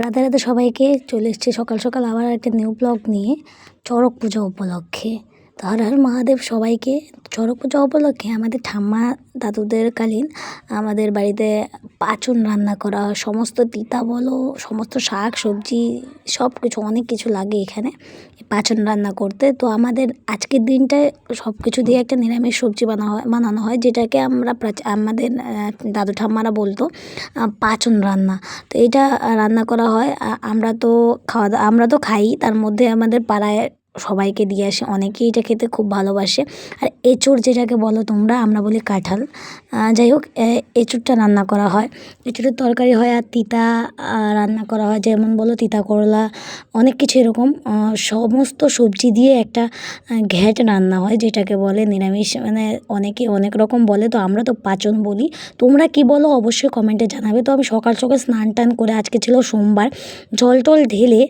রাধে রাধে সবাইকে। চলে এসেছি সকাল সকাল আবার একটা নিউ ব্লগ নিয়ে চড়ক পূজা উপলক্ষে। তো হর হর মহাদেব সবাইকে। চড়ক পূজা উপলক্ষে আমাদের ঠাম্মা দাদুদের কালীন আমাদের বাড়িতে পাঁচন রান্না করা হয়। সমস্ত তিতা বলো, সমস্ত শাক সবজি সব কিছু অনেক কিছু লাগে এখানে পাঁচন রান্না করতে। তো আমাদের আজকের দিনটায় সব কিছু দিয়ে একটা নিরামিষ সবজি বানানো হয় যেটাকে আমরা আমাদের দাদু ঠাম্মারা বলতো পাঁচন রান্না। তো এটা রান্না করা হয়। আমরা তো খাই, তার মধ্যে আমাদের পাড়ায় সবাইকে দিয়ে আসে। অনেকেই এটা খেতে খুব ভালোবাসে। আর এঁচোড় যেটাকে বলো তোমরা, আমরা বলি কাঁঠাল। যাই হোক, এঁচোড়টা রান্না করা হয়, এঁচোড়ের তরকারি হয়। আর তিতা রান্না করা হয়, যেমন বলো তিতা করলা, অনেক কিছু এরকম সমস্ত সবজি দিয়ে একটা ঘ্যাট রান্না হয় যেটাকে বলে নিরামিষ। মানে অনেকে অনেক রকম বলে, তো আমরা তো পাঁচন বলি। তোমরা কি বলো অবশ্যই কমেন্টে জানাবে। তো আমি সকাল সকাল স্নান টান করে, আজকে ছিল সোমবার, জল টল ঢেলে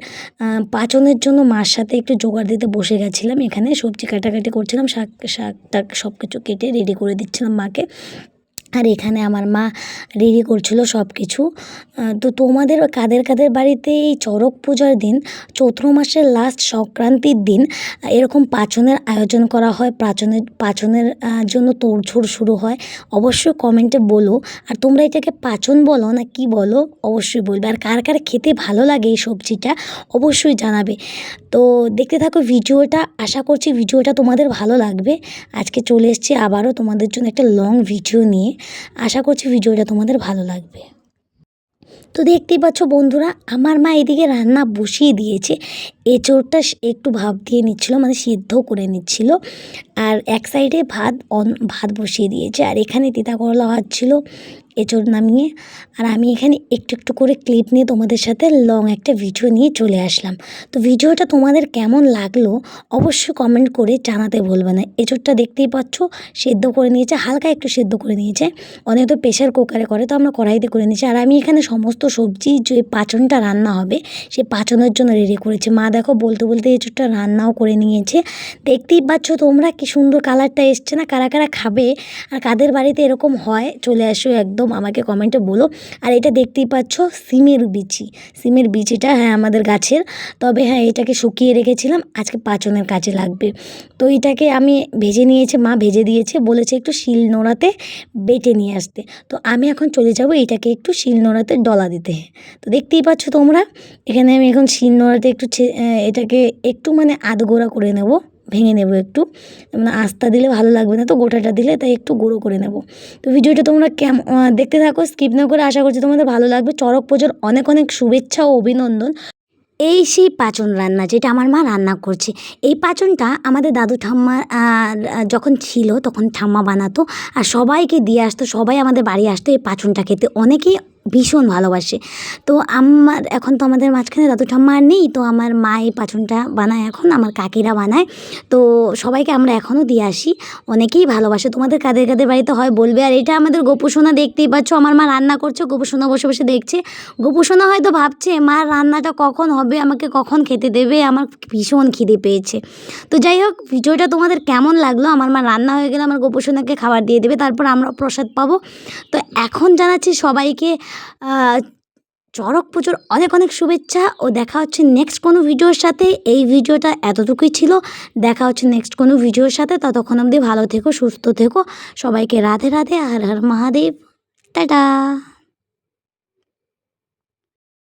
পাঁচনের জন্য মার সাথে একটু জোগাড় দিতে বসে গেছিলাম। এখানে সবজি কাটাকাটি করছিলাম, শাক টাক সব কিছু কেটে রেডি করে দিচ্ছিলাম মাকে। আর এখানে আমার মা রেডি করছিল সব কিছু। তো তোমাদের কাদের বাড়িতে এই চড়ক পূজার দিন, চৈত্র মাসের লাস্ট সংক্রান্তির দিন এরকম পাঁচনের আয়োজন করা হয়, পাঁচনের জন্য তোড়জোড় শুরু হয়? অবশ্যই কমেন্টে বলো। আর তোমরা এটাকে পাঁচন বলো না কি বলো অবশ্যই বলবে। আর কার কার খেতে ভালো লাগে এই সবজিটা অবশ্যই জানাবে। তো দেখতে থাকো ভিডিওটা, আশা করছি ভিডিওটা তোমাদের ভালো লাগবে। আজকে চলে এসেছি আবারও তোমাদের জন্য একটা লং ভিডিও নিয়ে। আশা করছি ভিডিওটা তোমাদের ভালো লাগবে। তো দেখতেই পাচ্ছ বন্ধুরা, আমার মা এদিকে রান্না বসিয়ে দিয়েছে। এঁচোড়টা একটু ভাপ দিয়ে নিচ্ছিলো, মানে সিদ্ধ করে নিচ্ছিল। আর এক সাইডে ভাত বসিয়ে দিয়েছে। আর এখানে তিতা করলা হচ্ছিল এঁচোড় নামিয়ে। আর আমি এখানে একটু একটু করে ক্লিপ নিয়ে তোমাদের সাথে লং একটা ভিডিও নিয়ে চলে আসলাম। তো ভিডিওটা তোমাদের কেমন লাগলো অবশ্যই কমেন্ট করে জানাতে ভুলবে না। এঁচোড়টা দেখতেই পাচ্ছ সেদ্ধ করে নিয়েছে, হালকা একটু সেদ্ধ করে নিয়েছে। অনেকে তো প্রেশার কুকারে করে, তো আমরা কড়াইতে করে নিয়েছি। আর আমি এখানে সমস্ত সবজি যে পাঁচনটা রান্না হবে সেই পাঁচনের জন্য রেডি করেছি। মা দেখো বলতে বলতে এঁচোড়টা রান্নাও করে নিয়েছে। দেখতেই পাচ্ছ তোমরা কি সুন্দর কালারটা এসছে না? কারা কারা খাবে আর কাদের বাড়িতে এরকম হয় চলে আসো, একদম আমাকে কমেন্টে বলো। আর এটা দেখতেই পাচ্ছ সিমের বিচিটা, হ্যাঁ আমাদের গাছের। তবে হ্যাঁ, এটাকে শুকিয়ে রেখেছিলাম, আজকে পাঁচনের কাজে লাগবে। তো এটাকে আমি ভেজে নিয়েছি, মা ভেজে দিয়েছে, বলেছে একটু শিল নোড়াতে বেটে নিয়ে আসতে। তো আমি এখন চলে যাব এটাকে একটু শিল নোড়াতে ডলা দিতে। তো দেখতেই পাচ্ছ তোমরা, এখানে আমি এখন শিল নোড়াতে একটু এটাকে একটু মানে আধগোড়া করে নেব, ভেঙে নেব একটু। মানে আস্তা দিলে ভালো লাগবে না, তো গোটাটা দিলে তাই একটু গুঁড়ো করে নেব। তো ভিডিওটা তোমরা দেখতে থাকো, স্কিপ না করে। আশা করছি তোমাদের ভালো লাগবে। চড়ক পুজোর অনেক অনেক শুভেচ্ছা ও অভিনন্দন। এই সেই পাঁচন রান্না যেটা আমার মা রান্না করছে, এই পাঁচনটা আমাদের দাদু ঠাম্মা যখন ছিল তখন ঠাম্মা বানাতো আর সবাইকে দিয়ে আসতো। সবাই আমাদের বাড়ি আসতো এই পাঁচনটা খেতে, অনেকেই ভীষণ ভালোবাসে। তো এখন তো আমাদের মাঝখানে দাদু ঠাম্মা আর নেই, তো আমার মা এই পাঁচনটা বানায়, এখন আমার কাকিরা বানায়। তো সবাইকে আমরা এখনও দিয়ে আসি, অনেকেই ভালোবাসে। তোমাদের কাদের কাদের বাড়িতে হয় বলবে। আর এটা আমাদের গোপুসোনা, দেখতেই পাচ্ছ আমার মা রান্না করছে, গোপুসোনা বসে বসে দেখছে। গোপুসোনা হয়তো ভাবছে মার রান্নাটা কখন হবে, আমাকে কখন খেতে দেবে, আমার ভীষণ খিদে পেয়েছে। তো যাই হোক, ভিডিওটা তোমাদের কেমন লাগলো? আমার মা রান্না হয়ে গেলে আমার গোপুসোনাকে খাবার দিয়ে দেবে, তারপর আমরা প্রসাদ পাবো। তো এখন জানাচ্ছি সবাইকে চড়ক পুজোর অনেক অনেক শুভেচ্ছা ও দেখা হচ্ছে নেক্সট কোনো ভিডিওর সাথে। এই ভিডিওটা এতটুকুই ছিল, দেখা হচ্ছে নেক্সট কোনো ভিডিওর সাথে। ততক্ষণ অবধি ভালো থেকো, সুস্থ থেকো। সবাইকে রাধে রাধে, হর হর মহাদেব, টাটা।